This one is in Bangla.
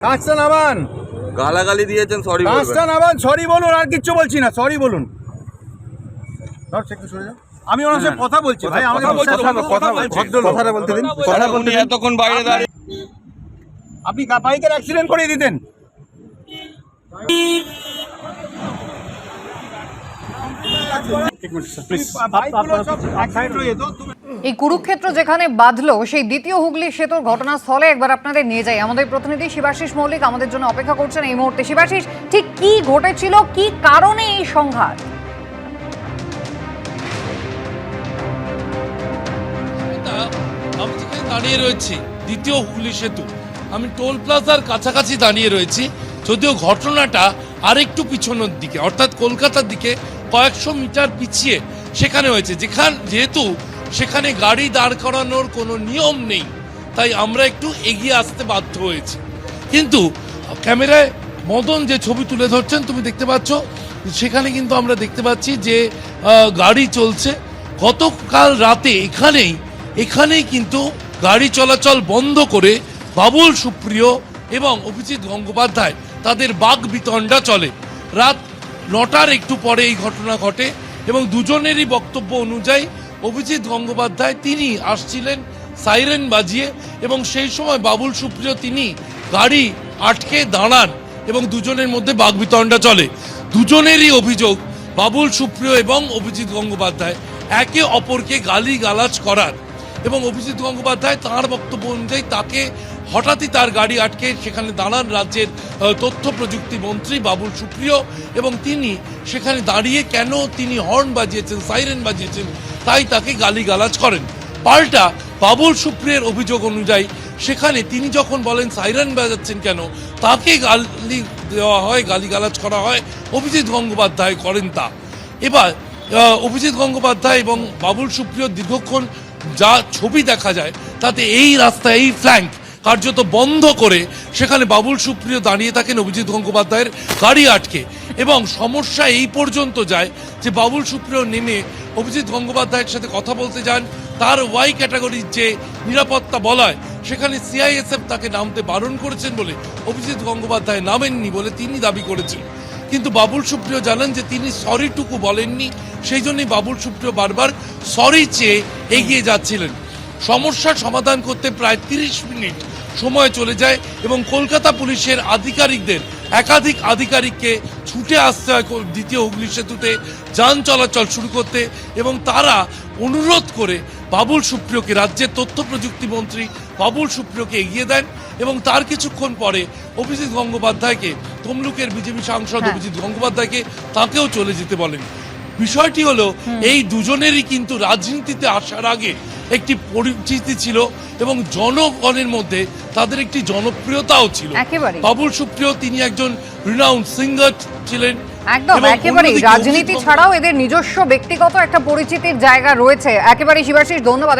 কাজটা নামান। গালাগালি দিয়েছেন, সরি বলবেন। কাজটা নামান, সরি বলুন, আর কিচ্ছু বলছি না, সরি বলুন। একটু সরে যাও, আমি ওনার সাথে কথা বলছি ভাই, আমাকে কথাটা বলতে দিন। কথা বলতে এতক্ষণ বাইরে দাঁড়িয়ে আপনি বাইকের অ্যাক্সিডেন্ট করিয়ে দিতেন। এই কুরুক্ষেত্র যেখানে বাঁধলো সেই দ্বিতীয় হুগলি সেতুর ঘটনাস্থলে একবার আপনাদের নিয়ে যাই। আমাদের প্রতিনিধি শিবাশিস মৌলিক আমাদের জন্য অপেক্ষা করছেন এই মুহূর্তে। শিবাশিস, ঠিক কি ঘটেছিল, কি কারণে এই সংঘাত? আমি যেখানে দাঁড়িয়ে রয়েছি দ্বিতীয় হুগলি সেতু, আমি টোল প্লাজার কাছাকাছি দাঁড়িয়ে রয়েছি। যদিও ঘটনাটা আরেকটু পিছনের দিকে, অর্থাৎ কলকাতার দিকে কয়েকশো মিটার পিছিয়ে সেখানে হয়েছে, যেহেতু সেখানে গাড়ি দাঁড় করানোর কোনো নিয়ম নেই, তাই আমরা একটু এগিয়ে আসতে বাধ্য হয়েছি। কিন্তু ক্যামেরায় মদন যে ছবি তুলে ধরছেন তুমি দেখতে পাচ্ছ, সেখানে কিন্তু আমরা দেখতে পাচ্ছি যে গাড়ি চলছে। গতকাল রাতে এখানেই কিন্তু গাড়ি চলাচল বন্ধ করে বাবুল সুপ্রিয় এবং অভিজিৎ গঙ্গোপাধ্যায় তাদের বাকবিতণ্ডা চলে। রাত 9টার একটু পরে এই ঘটনা ঘটে এবং দুজনেরই বক্তব্য অনুযায়ী অভিজিৎ গঙ্গোপাধ্যায় তিনি আসছিলেন সাইরেন বাজিয়ে, এবং সেই সময় বাবুল সুপ্রিয় তিনি গাড়ি আটকে দাঁড়ান এবং দুজনের মধ্যে বাকবিতণ্ডা চলে। দুজনেরই অভিযোগ বাবুল সুপ্রিয় এবং অভিজিৎ গঙ্গোপাধ্যায় একে অপরকে গালিগালাজ করার, এবং অভিজিৎ গঙ্গোপাধ্যায় তাঁর বক্তব্য অনুযায়ী তাকে হঠাৎই তার গাড়ি আটকে সেখানে দাঁড়ান রাজ্যের তথ্য প্রযুক্তি মন্ত্রী বাবুল সুপ্রিয়, এবং তিনি সেখানে দাঁড়িয়ে কেন তিনি হর্ন বাজিয়েছেন, সাইরেন বাজিয়েছেন, তাই তাকে গালিগালাজ করেন। পাল্টা বাবুল সুপ্রিয়ের অভিযোগ অনুযায়ী সেখানে তিনি যখন বলেন সাইরেন বাজাচ্ছেন কেন, তাকে গালি দেওয়া হয়, গালিগালাজ করা হয়, অভিজিৎ গঙ্গোপাধ্যায় করেন তা। এবার অভিজিৎ গঙ্গোপাধ্যায় এবং বাবুল সুপ্রিয় দীর্ঘক্ষণ যা ছবি দেখা যায় তাতে এই রাস্তা, এই ফ্ল্যাঙ্ক কার্যত বন্ধ করে সেখানে বাবুল সুপ্রিয় দাঁড়িয়ে থাকেন অভিজিৎ গঙ্গোপাধ্যায়ের গাড়ি আটকে, এবং সমস্যা এই পর্যন্ত যায় যে বাবুল সুপ্রিয় নেমে অভিজিৎ গঙ্গোপাধ্যায়ের সাথে কথা বলতে যান। তার ওয়াই ক্যাটাগরির যে নিরাপত্তা বলয় সেখানে সিআইএসএফ তাকে নামতে বারণ করেছেন বলে অভিজিৎ গঙ্গোপাধ্যায় নামেননি বলে তিনি দাবি করেছেন। কিন্তু বাবুল সুপ্রিয় জানান যে তিনি সরিটুকু বলেননি, সেই জন্যই বাবুল সুপ্রিয় বারবার সরি চেয়ে এগিয়ে যাচ্ছিলেন। সমস্যার সমাধান করতে প্রায় 30 মিনিট সময় চলে যায় এবং কলকাতা পুলিশের একাধিক আধিকারিককে ছুটে আসতে হয় দ্বিতীয় হুগলি সেতুতে যান চলাচল শুরু করতে, এবং তারা অনুরোধ করে বাবুল সুপ্রিয়কে, রাজ্যের তথ্য প্রযুক্তি মন্ত্রী বাবুল সুপ্রিয়কে এগিয়ে দেন, এবং তার কিছুক্ষণ পরে অভিজিৎ গঙ্গোপাধ্যায়কে, তমলুকের বিজেপি সাংসদ অভিজিৎ গঙ্গোপাধ্যায়কে তাকেও চলে যেতে বলেন। বিষয়টি হলো এই দুজনেরই কিন্তু রাজনীতিতে আসার আগে একটি পরিচিতি ছিল এবং জনগণের মধ্যে তাদের একটি জনপ্রিয়তাও ছিল। বাবুল সুপ্রিয় তিনি একজন রিনাউন্ড সিঙ্গার ছিলেন। একদম, একেবারে রাজনীতি ছাড়াও এদের নিজস্ব ব্যক্তিগত একটা পরিচিতির জায়গা রয়েছে। একেবারে শিবাশিস, ধন্যবাদ।